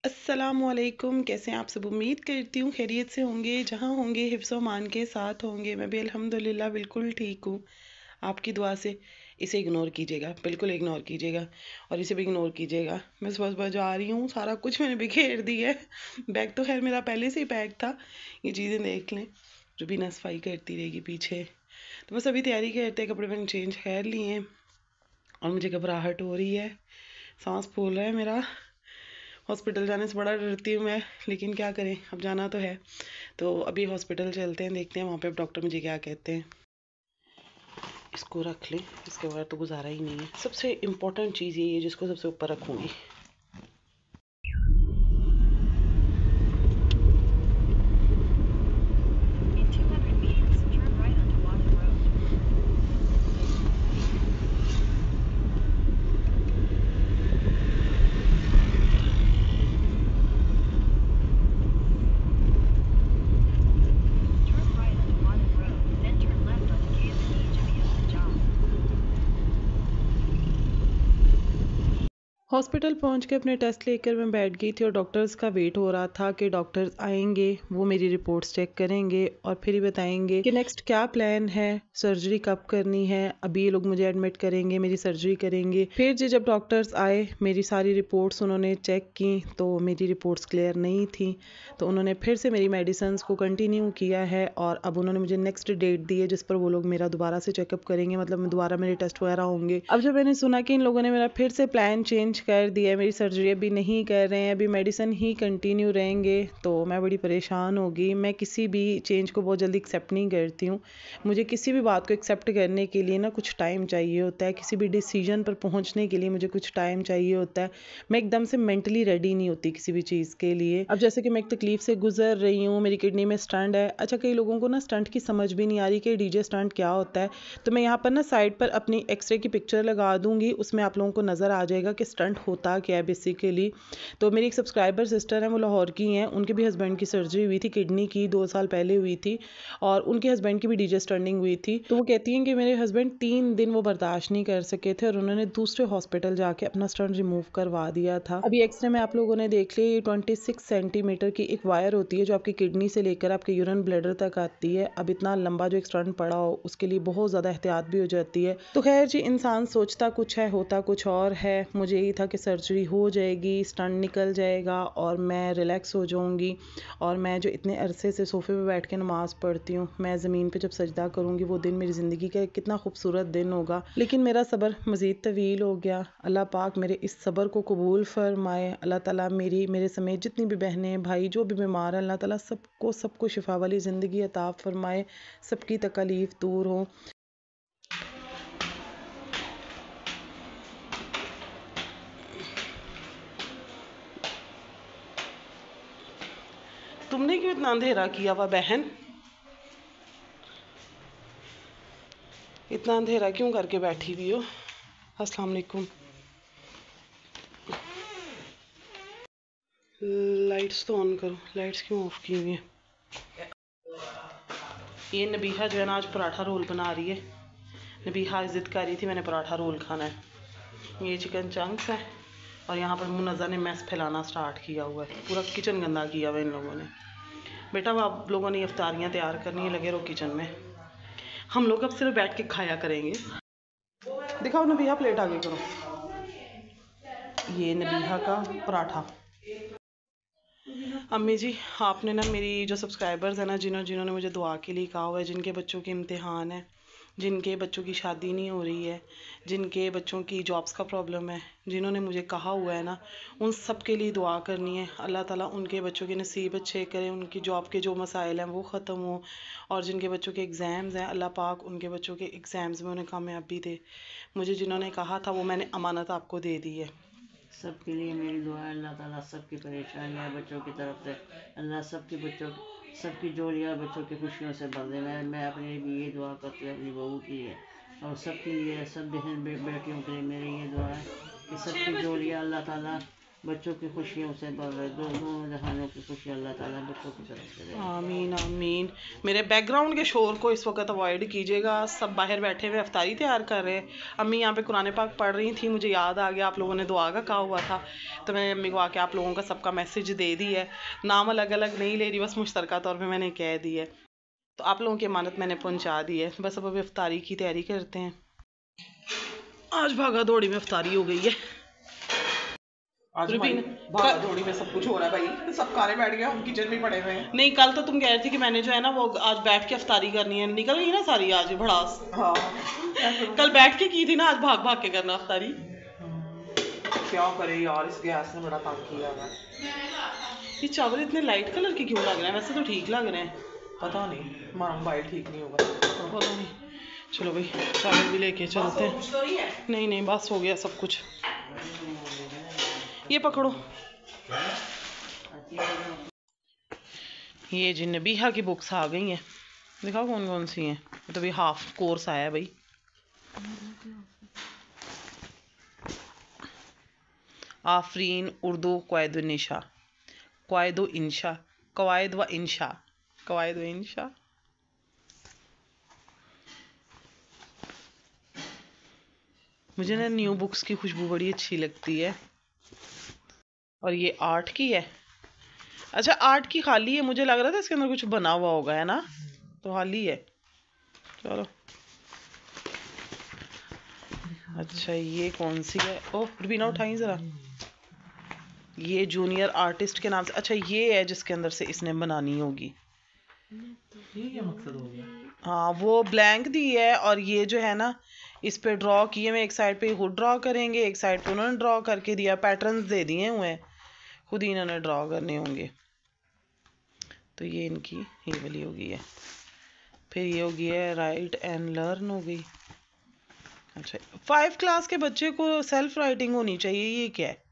अस्सलामुअलैकुम। कैसे हैं आप सब? उम्मीद करती हूँ खैरियत से होंगे, जहाँ होंगे हिफ्ज़ व अमान के साथ होंगे। मैं भी अल्हम्दुलिल्लाह बिल्कुल ठीक हूँ, आपकी दुआ से। इसे इग्नोर कीजिएगा, बिल्कुल इग्नोर कीजिएगा और इसे भी इग्नोर कीजिएगा। मैं सुबह-सुबह जा रही हूँ, सारा कुछ मैंने बिखेर दिया है। बैग तो खैर मेरा पहले से ही पैक था, ये चीज़ें देख लें। रुबीना सफाई करती रहेगी पीछे। तो बस अभी तैयारी करते हैं, कपड़े मैंने चेंज कर लिए हैं और मुझे घबराहट हो रही है, सांस फूल रहा है मेरा। हॉस्पिटल जाने से बड़ा डरती हूँ मैं, लेकिन क्या करें, अब जाना तो है। तो अभी हॉस्पिटल चलते हैं, देखते हैं वहाँ पे अब डॉक्टर मुझे क्या कहते हैं। इसको रख लें, इसके बाद तो गुजारा ही नहीं है। सबसे इम्पोर्टेंट चीज़ यही है जिसको सबसे ऊपर रखूँगी। हॉस्पिटल पहुंच के अपने टेस्ट लेकर मैं बैठ गई थी और डॉक्टर्स का वेट हो रहा था कि डॉक्टर्स आएंगे, वो मेरी रिपोर्ट्स चेक करेंगे और फिर ही बताएंगे कि नेक्स्ट क्या प्लान है, सर्जरी कब करनी है। अभी ये लोग मुझे एडमिट करेंगे, मेरी सर्जरी करेंगे। फिर जब डॉक्टर्स आए, मेरी सारी रिपोर्ट्स उन्होंने चेक की तो मेरी रिपोर्ट्स क्लियर नहीं थी, तो उन्होंने फिर से मेरी मेडिसिन को कंटिन्यू किया है और अब उन्होंने मुझे नेक्स्ट डेट दी है जिस पर वो लोग मेरा दोबारा से चेकअप करेंगे, मतलब दोबारा मेरे टेस्ट वगैरह होंगे। अब जब मैंने सुना कि इन लोगों ने मेरा फिर से प्लान चेंज कर दिया है, मेरी सर्जरी अभी नहीं कर रहे हैं, अभी मेडिसिन ही कंटिन्यू रहेंगे, तो मैं बड़ी परेशान हो गई। मैं किसी भी चेंज को बहुत जल्दी एक्सेप्ट नहीं करती हूँ। मुझे किसी भी बात को एक्सेप्ट करने के लिए ना कुछ टाइम चाहिए होता है, किसी भी डिसीजन पर पहुँचने के लिए मुझे कुछ टाइम चाहिए होता है। मैं एकदम से मेंटली रेडी नहीं होती किसी भी चीज़ के लिए। अब जैसे कि मैं एक तकलीफ से गुजर रही हूँ, मेरी किडनी में स्टंट है। अच्छा, कई लोगों को ना स्टंट की समझ भी नहीं आ रही कि डीजे स्टंट क्या होता है, तो मैं यहाँ पर ना साइड पर अपनी एक्सरे की पिक्चर लगा दूंगी, उसमें आप लोगों को नज़र आ जाएगा कि स्टंट होता क्या है बेसिकली। तो मेरी एक सब्सक्राइबर सिस्टर है, वो लाहौर की हैं, उनके भी हस्बैंड की सर्जरी हुई थी किडनी की, 2 साल पहले हुई थी और उनके हस्बैंड की भी डीजे स्टंटिंग हुई थी। तो वो कहती हैं कि मेरे हस्बैंड 3 दिन वो बर्दाश्त नहीं कर सके थे और उन्होंने दूसरे हॉस्पिटल जाके अपना स्टंट रिमूव करवा दिया था। अभी एक्सरे में आप लोगों ने देख लिया, ये 26 सेंटीमीटर की एक वायर होती है जो आपकी किडनी से लेकर आपके यूरिन ब्लैडर तक आती है। अब इतना लंबा जो एक स्टंट पड़ा हो उसके लिए बहुत ज़्यादा एहतियात भी हो जाती है। तो खैर जी, इंसान सोचता कुछ है, होता कुछ और है। मुझे यही था कि सर्जरी हो जाएगी, स्टंट निकल जाएगा और मैं रिलैक्स हो जाऊंगी और मैं जो इतने अरसे से सोफे पे बैठ के नमाज पढ़ती हूँ, मैं ज़मीन पे जब सजदा करूँगी वो दिन मेरी ज़िंदगी का कितना खूबसूरत दिन होगा। लेकिन मेरा सब्र मज़ीद तवील हो गया। अल्लाह पाक मेरे इस सब्र को कबूल फरमाए। अल्लाह ताला मेरे समेत जितनी भी बहनें भाई जो भी बीमार हैं, अल्लाह ताला सबको शिफा वाली ज़िंदगी अता फरमाए, सबकी तकलीफ़ दूर हो। तुमने क्यों इतना अंधेरा किया हुआ बहन? इतना अंधेरा क्यों करके बैठी हुई हो? अस्सलाम वालेकुम। लाइट्स तो ऑन करो, लाइट्स क्यों ऑफ की हुई है? ये नबीहा जो है ना आज पराठा रोल बना रही है। नबीहा जिद कर रही थी मैंने पराठा रोल खाना है। ये चिकन चंक्स है और यहाँ पर मुनज़्ज़ा ने मैस फैलाना स्टार्ट किया हुआ है, पूरा किचन गंदा किया हुआ है इन लोगों ने। बेटा अब आप लोगों ने इफ्तारियाँ तैयार करनी है, लगे रहो किचन में। हम लोग अब सिर्फ बैठ के खाया करेंगे। दिखाओ नबीहा, प्लेट आगे करो। ये नबीहा का पराठा। अम्मी जी, आपने ना मेरी जो सब्सक्राइबर्स हैं ना, जिन्होंने मुझे दुआ के लिए कहा हुआ है, जिनके बच्चों के इम्तिहान है, जिनके बच्चों की शादी नहीं हो रही है, जिनके बच्चों की जॉब्स का प्रॉब्लम है, जिन्होंने मुझे कहा हुआ है ना, उन सब के लिए दुआ करनी है। अल्लाह ताला उनके बच्चों के नसीब अच्छे करें, उनकी जॉब के जो मसाइल हैं वो ख़त्म हो, और जिनके बच्चों के एग्ज़ाम्स हैं अल्लाह पाक उनके बच्चों के एग्ज़ाम्स में उन्हें कामयाबी दे। मुझे जिन्होंने कहा था वो मैंने अमानत आपको दे दी है। सबके लिए मेरी दुआ है, अल्लाह ताला सबकी परेशानियां बच्चों की तरफ से अल्लाह सबकी बच्चों सबकी जोड़ियाँ बच्चों की खुशियों से भर दे। मैं अपने लिए भी ये दुआ करती हूँ, अपनी बहू की है और सबके लिए, सब बहन बेटियों के लिए मेरी ये दुआ है कि सबकी जोड़ियाँ अल्लाह ताला बच्चों की खुशियों से भर रहे, दोनों जहानों की खुशी अल्लाह ताला बच्चों की तरफ से दे। आमीन आमीन। मेरे बैकग्राउंड के शोर को इस वक्त अवॉइड कीजिएगा, सब बाहर बैठे हुए अफ्तारी तैयार कर रहे हैं। अम्मी यहाँ पे कुरान पाक पढ़ रही थी, मुझे याद आ गया आप लोगों ने दुआ का कहा हुआ था, तो मैंने अम्मी को आके आप लोगों का सबका मैसेज दे दी है। नाम अलग अलग नहीं ले रही, बस मुश्तरका तौर पर मैंने कह दी है, तो आप लोगों की अमानत मैंने पहुँचा दी है। बस अब अफ्तारी की तैयारी करते हैं। आज भागा दौड़ी में अफ्तारी हो गई है। आज भागा दौड़ी में सब कुछ हो रहा है भाई, सब खाने बैठ गए, हम किचन में पड़े हुए हैं। नहीं, कल तो तुम कह रही थी कि मैंने जो है ना वो आज बैठ के अफ्तारी करनी है, निकल गई ना सारी आज भड़ास। हाँ कल बैठ के की थी ना, आज भाग भाग के करना अफ्तारी। क्या करे यार, इस गैस ने बड़ा तंग किया है। ये चावल इतने लाइट कलर के क्यों लग रहे हैं? वैसे तो ठीक लग रहे हैं। पता नहीं, हमारा मोबाइल ठीक नहीं होगा। पता नहीं। चलो भाई चावल भी लेके चलते हैं। कुछ तो नहीं है? नहीं नहीं, बस हो गया सब कुछ। ये पकड़ो। ये जी नबीहा की बुक्स आ गई हैं, दिखाओ कौन कौन सी हैं। तो भी हाफ कोर्स आया है भाई। आफरीन उर्दू क़वायद निशा, क़वायद इंशा, क़वायद व इंशा, क़वायद व इंशा। मुझे ना न्यू बुक्स की खुशबू बड़ी अच्छी लगती है। और ये आर्ट की है। अच्छा आर्ट की खाली है, मुझे लग रहा था इसके अंदर कुछ बना हुआ होगा, है ना? तो खाली है। चलो अच्छा ये कौन सी है? ओह रुबीना उठाई ज़रा। ये जूनियर आर्टिस्ट के नाम से, अच्छा ये है जिसके अंदर से इसने बनानी होगी। ये क्या मकसद हो गया? हाँ वो ब्लैंक दी है, और ये जो है ना इस पे ड्रॉ किए हुए, एक साइड पे खुद ड्रॉ करेंगे, एक साइड पे उन्होंने ड्रॉ करके दिया, पैटर्न्स दे दिए हुए हैं, खुद ही इन्होंने ड्रॉ करने होंगे। तो ये इनकी ये वाली होगी है। फिर ये होगी है राइट एंड लर्न हो गई। अच्छा 5 क्लास के बच्चे को सेल्फ राइटिंग होनी चाहिए, ये क्या है?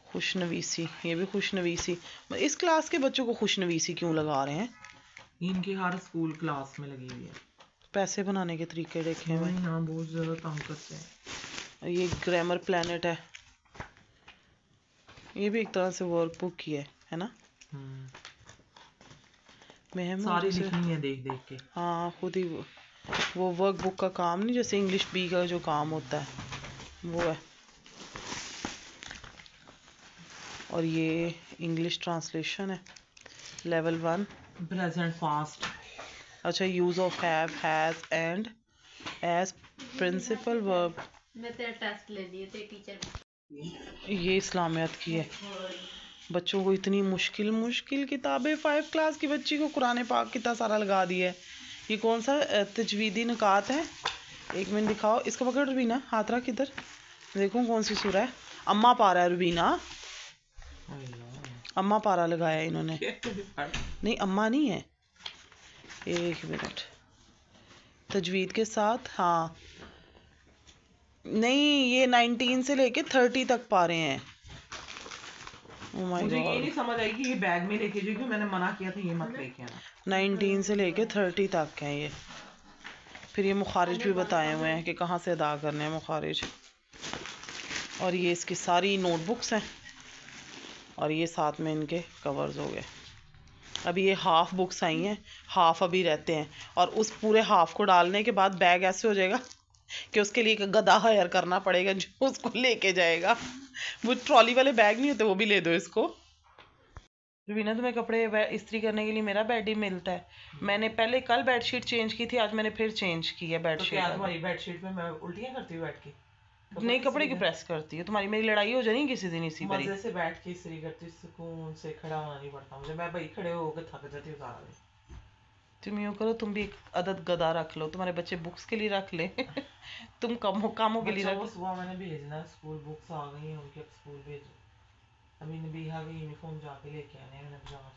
खुशनवीसी, ये भी खुशनवीसी। इस क्लास के बच्चों को खुशनवीसी क्यों लगा रहे हैं? इनके हर स्कूल क्लास में लगी हुई है। पैसे बनाने के तरीके देखे हैं। यहाँ बहुत ज़्यादा तंग करते हैं। ये ग्रामर प्लेनेट है, ये भी एक तरह से वर्कबुक की है ना? सारी लिखनी है देख देख के। हाँ खुद ही वो वर्कबुक का काम नहीं, जैसे इंग्लिश बी का जो काम होता है वो है। और ये इंग्लिश ट्रांसलेशन है, लेवल 1 प्रेजेंट फास्ट। अच्छा use of have, has and as principal verb. मैं तेरा टेस्ट ले लिए थे टीचर। ये इस्लामियत की है। बच्चों को इतनी मुश्किल मुश्किल किताबें, 5 क्लास की बच्ची को कुरान पाक कितना सारा लगा दिया है। ये कौन सा तजवीदी निकात है? एक मिनट दिखाओ, इसको पकड़ रुबीना, हाथ रख इधर, देखो कौन सी सूरह है। अम्मा पारा है रुबीना, अम्मा पारा लगाया है इन्होंने। नहीं अम्मा नहीं है, एक मिनट, तजवीद के साथ। हाँ नहीं ये 19 से लेके 30 तक पा रहे हैं। मुझे ये नहीं समझ आई कि ये बैग में लेके जाओ, मैंने मना किया था ये मत लेके आना। 19 से लेके 30 तक हैं ये। फिर ये मुखारिज भी बताए हुए हैं कि कहाँ से अदा करने हैं मुखारिज। और ये इसकी सारी नोटबुक्स हैं, और ये साथ में इनके कवर्स हो गए। अभी ये हाफ बुक्स आई हैं, हाफ अभी रहते हैं, और उस पूरे हाफ को डालने के बाद बैग ऐसे हो जाएगा कि उसके लिए एक गधा हायर करना पड़ेगा जो उसको लेके जाएगा। वो ट्रॉली वाले बैग नहीं होते, वो भी ले दो इसको। रुबीना तुम्हें कपड़े इस्त्री करने के लिए मेरा बेड ही मिलता है। मैंने पहले कल बेडशीट चेंज की थी, आज मैंने फिर चेंज की है बेडशीट। तो तुम्हारी बेडशीट में मैं उल्टियाँ करती हूँ बैठ के? नहीं कपड़े की प्रेस करती है तुम्हारी, मेरी लड़ाई हो जानी किसी दिन इसी पर। मजे से बैठ के इस्त्री करती हूँ, सुकून से, खड़ा होना नहीं पड़ता मुझे। मैं भाई खड़े होकर थक जाती हूँ सारा दिन। तुम यूँ करो, तुम भी एक अदद गदा रख लो, तुम्हारे बच्चे बुक्स के लिए रख ले तुम कामों के लिए रख। सुबह मैंने भेजना स्कूल, बुक्स आ गई हैं उनके, अब स्कूल भेजो। अभी नबीहा की यूनिफॉर्म जाके लेके आने हैं मैंने बाजार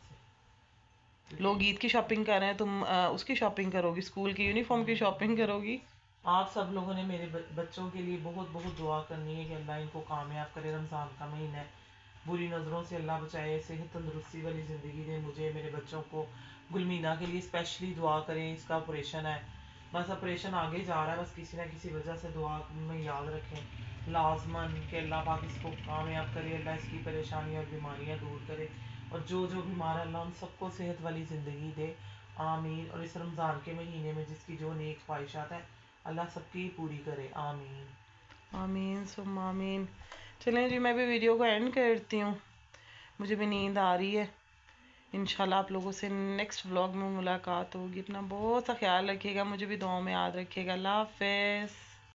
से। लोग ईद की शॉपिंग कर रहे हैं, तुम उसकी शॉपिंग करोगी, स्कूल की यूनिफॉर्म की शॉपिंग करोगी। आप सब लोगों ने मेरे बच्चों के लिए बहुत बहुत दुआ करनी है कि अल्लाह इनको कामयाब करे। रमज़ान का महीना है, बुरी नज़रों से अल्लाह बचाए, सेहत तंदुरुस्ती वाली ज़िंदगी दे मुझे, मेरे बच्चों को। गुलमीना के लिए स्पेशली दुआ करें, इसका ऑपरेशन है, बस ऑपरेशन आगे जा रहा है, बस किसी ना किसी वजह से दुआ में याद रखें लाजमन कि अल्लाह पाक इसको कामयाब करे, अल्लाह इसकी परेशानी और बीमारियां दूर करे, और जो जो बीमार है अल्लाह उन सबको सेहत वाली ज़िंदगी दे, आमीन। और इस रमज़ान के महीने में जिसकी जो नेक ख्वाहिशात है अल्लाह सबकी पूरी करे, आमीन। आमीन सुम आमीन। चलें जी, मैं भी वीडियो को एंड करती हूँ, मुझे भी नींद आ रही है। इंशाल्लाह आप लोगों से नेक्स्ट व्लॉग में मुलाकात होगी। अपना बहुत सा ख्याल रखिएगा, मुझे भी दुआओं में याद रखिएगा। अल्लाह हाफ़िज़।